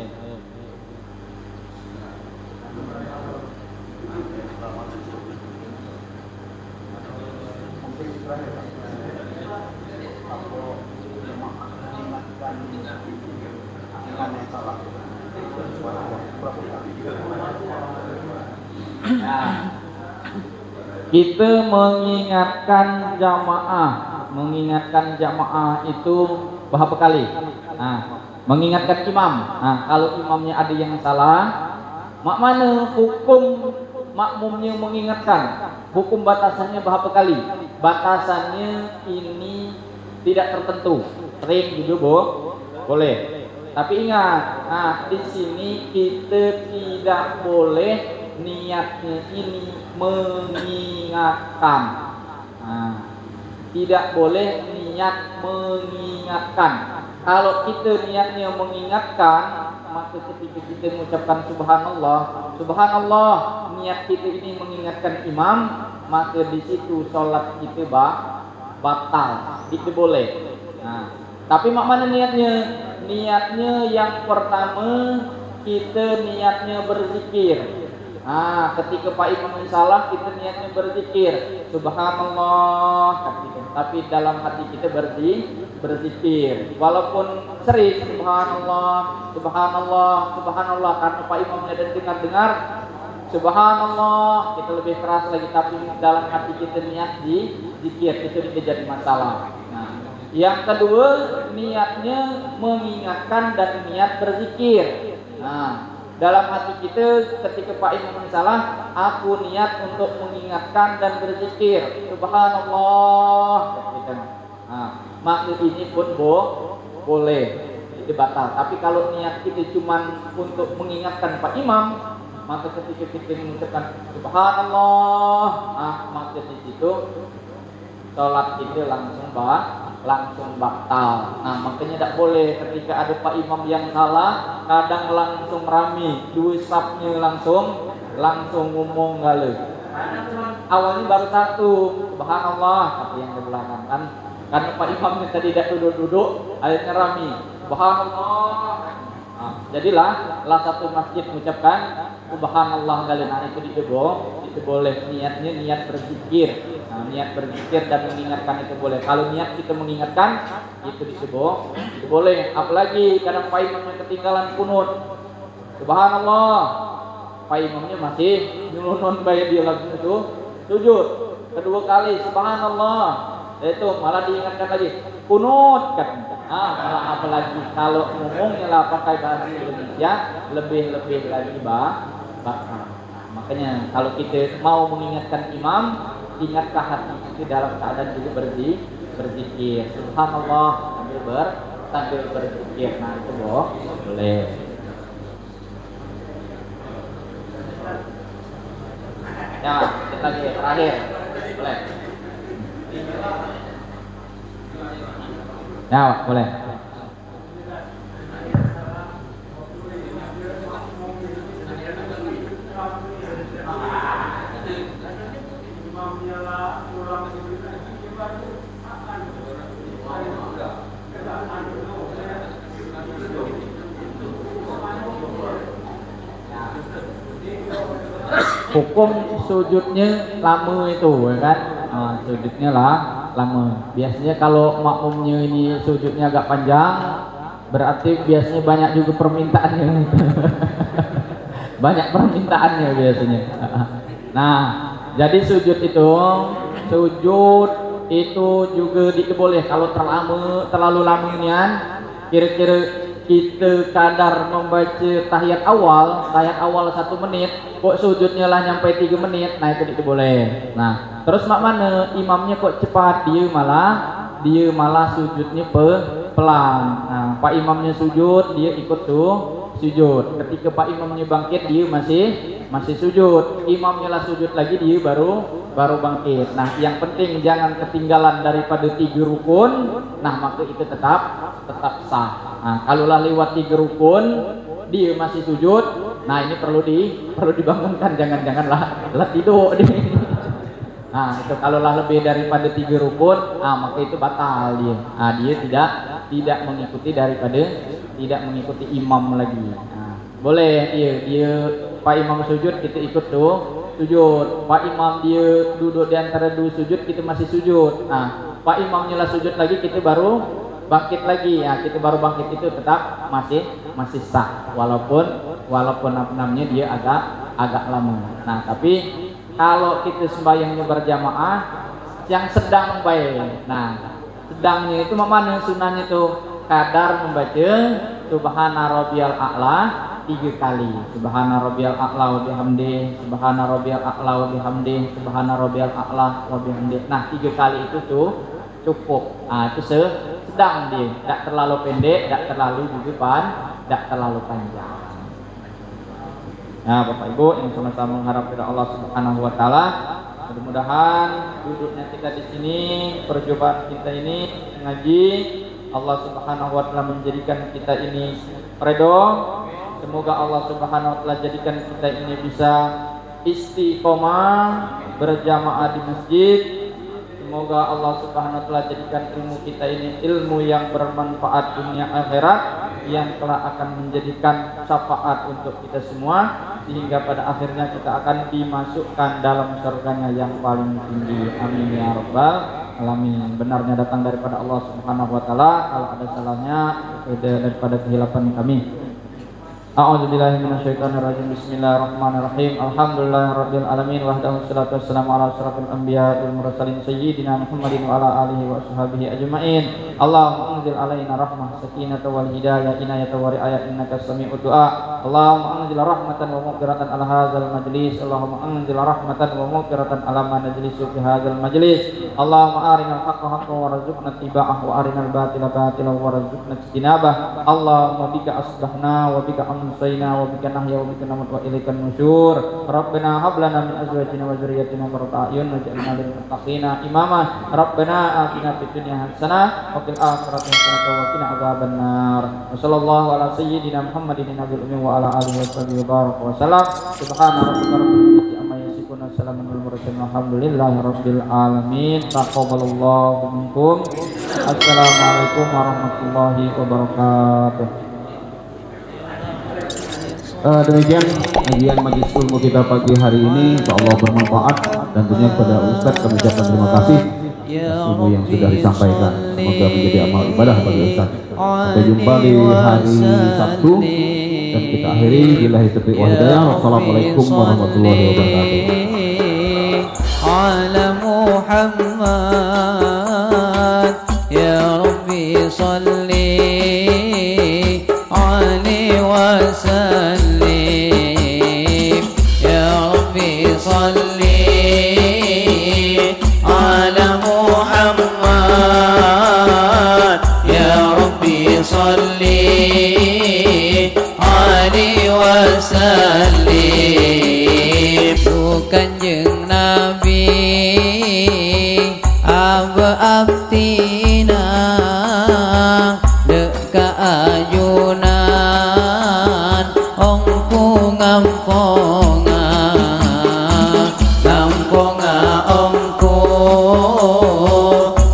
Kita mengingatkan jamaah itu berapa kali? Mengingatkan imam. Kalau imamnya ada yang salah, mana hukum makmumnya mengingatkan? Hukum batasannya berapa kali? Batasannya ini tidak tertentu. Sering juga boleh. Tapi ingat, di sini kita tidak boleh niatnya ini mengingatkan. Tidak boleh niat mengingatkan. Kalau kita niatnya mengingatkan, maka ketika kita mengucapkan subhanallah, niat kita ini mengingatkan imam, maka di situ sholat kita batal. Itu boleh. Tapi mana niatnya? Niatnya yang pertama kita niatnya berzikir. Ketika Pak Imam salah, kita niatnya berzikir subhanallah, tapi dalam hati kita berzikir. Walaupun sering subhanallah, karena Pak Imam ada dengar subhanallah, kita lebih keras lagi, tapi dalam hati kita niat di zikir, itu tidak jadi masalah. Yang kedua, niatnya mengingatkan dan niat berzikir. Dalam hati kita ketika Pak Imam salah, aku niat untuk mengingatkan dan berzikir subhanallah. Maka ini pun boleh, itu batal. Tapi kalau niat kita cuma untuk mengingatkan Pak Imam, maka ketika kita mengucapkan subhanallah, maka di situ sholat itu langsung batal. Makanya tidak boleh ketika ada Pak Imam yang salah, kadang langsung rame, 2 sapnya langsung ngomong gale. Awalnya baru 1 subhanallah, tapi yang di belakang kan karena Pak Imamnya tadi tidak duduk, akhirnya rame subhanallah. Jadilah satu masjid mengucapkan subhanallah gale. Itu boleh, niatnya niat berzikir. Niat berzikir dan mengingatkan itu boleh. Kalau niat kita mengingatkan itu disebut itu boleh. Apalagi kadang Pak Imamnya ketinggalan kunut subhanallah, Pak Imamnya masih nyunun bayar dia langsung itu sujud kedua kali subhanallah, itu malah diingatkan lagi kunut kan. Malah apalagi kalau ngomongnya lah pakai bahasa Indonesia lebih lagi bakal. Makanya kalau kita mau mengingatkan imam, ingatkah hati itu dalam keadaan juga berzikir subhanallah sambil berzikir. Itu boleh. Ya, kita lagi terakhir boleh. Ya, boleh. hukum sujudnya lama itu ya kan. Sujudnya lah lama. Biasanya kalau makmumnya ini sujudnya agak panjang, berarti biasanya banyak juga permintaannya. Banyak permintaannya biasanya. Nah, jadi sujud itu juga boleh kalau terlalu lama nian, kira-kira kita kadar membaca tahiyat awal 1 menit, kok sujudnya lah nyampe 3 menit, nah itu tidak boleh. Nah, terus mak mana imamnya kok cepat, dia malah sujudnya pelan. Nah, Pak imamnya sujud, dia ikut sujud. Ketika Pak imamnya bangkit, dia masih sujud. Imamnya lah sujud lagi, dia baru bangkit. Nah, yang penting jangan ketinggalan daripada 3 rukun. Nah, maka itu tetap sah. Nah, kalaulah lewat 3 rukun dia masih sujud, nah ini perlu dibangunkan, janganlah tidur. Nah, itu kalaulah lebih daripada 3 rukun, maka itu batal dia. Dia tidak mengikuti tidak mengikuti imam lagi. Nah, boleh dia Pak imam sujud, kita ikut sujud. Pak imam dia duduk di antara 2 sujud, kita masih sujud. Nah, Pak imamnya lah sujud lagi, kita baru bangkit lagi. Ya, kita baru bangkit itu tetap masih sah, walaupun apa namanya dia agak lama. Nah, tapi kalau kita sembahyangnya berjamaah yang sedang baik. Nah, sedangnya itu mana sunahnya itu kadar membaca subhana rabbiyal a'la 3 kali. Subhana rabbiyal a'la wa bihamdi, subhana rabbiyal a'la wa bihamdi, subhana rabbiyal a'la wa bihamdi. Nah, 3 kali itu cukup. Itu sedang dia, tidak terlalu pendek, tidak terlalu tidak terlalu panjang. Nah, Bapak Ibu yang sama-sama mengharap kepada Allah Subhanahu wa taala, mudah-mudahan duduknya kita di sini, perjumpaan kita ini ngaji, Allah Subhanahu wa taala menjadikan kita ini ridho. Semoga Allah Subhanahu wa taala jadikan kita ini bisa istiqomah berjamaah di masjid. Semoga Allah Subhanahu wa taala jadikan ilmu kita ini ilmu yang bermanfaat dunia akhirat, yang kelak akan menjadikan syafaat untuk kita semua, sehingga pada akhirnya kita akan dimasukkan dalam surganya yang paling tinggi. Amin ya rabbal alamin. Benarnya datang daripada Allah Subhanahu wa taala, kalau ada salahnya daripada kehilapan kami. A'udzubillahi minasyaitonirrajim. Bismillahirrahmanirrahim. Alhamdulillahirabbil alamin wahdahu wassalatu wassalamu ala asyrafil anbiya'i wal mursalin sayyidina Muhammadin wa ala alihi wa ashabihi ajma'in. Allahumma anzil alaina rahmah sakinata wal hidayah inayata wa ri'ayah innaka sami'ud du'a. Allahumma anzil rahmatan wa maghfiratan ala hadzal majlis. Allahumma anzil rahmatan wa maghfiratan ala man najlisu fi hadzal majlis. Allahumma arinal haqqa haqqan warzuqna ittiba'ah wa arinal batila batilan warzuqna ijtinabah. Allahumma bika asbahna wa bika amsayna wa bika nahya wa bika namut wa ilaikan nusyur. Rabbana hab lana min azwajina wa dzurriyyatina qurrata a'yun waj'alna lil muttaqina imama. Rabbana atina fid dunya hasanah wa fil akhirati hasanah wa qina adzabannar. Wa sallallahu ala sayyidina Muhammadin nabiyil ummi wa ala alihi wa baraka wa salam. Subhana rabbika rabbil izzati amma yasifun wa salamun alal mursalin walhamdulillahi rabbil alamin. Taqabbalallahu minkum. Assalamualaikum warahmatullahi wabarakatuh. Demikian kajian majelis ilmu kita pagi hari ini, insyaallah bermanfaat, dan tentunya kepada Ustaz kami ucapkan terima kasih atas ilmu yang sudah disampaikan. Semoga menjadi amal ibadah bagi Ustaz. Sampai jumpa di hari Sabtu, dan kita akhiri billahi taufiq wal hidayah. Wassalamualaikum warahmatullahi wabarakatuh. Ala Muhammad ya Rabbi salli alaihi wasallim ya Rabbi salli ala Muhammad ya Rabbi salli alaihi wasallim. Kanjeng Nabi abtina deka ayunan ongku ngamponga ongku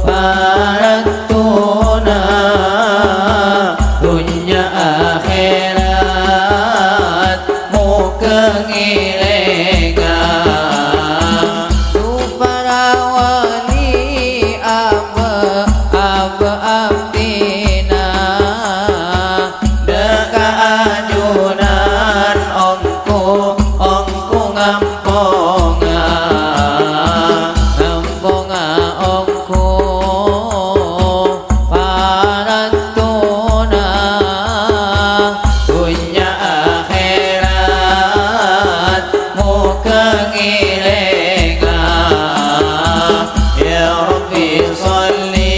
parantuna dunya akhirat mu kengirengan baktina deka ajunan ongku ngampunga ongku paratuna dunya akhirat muka ngilenga ya Rabbi salli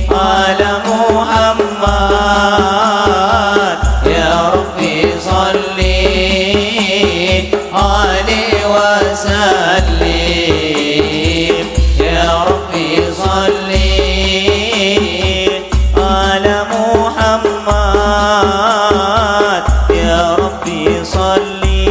ala Muhammad ya Rabbi salli alaihi wasallim ya Rabbi salli ala Muhammad ya Rabbi salli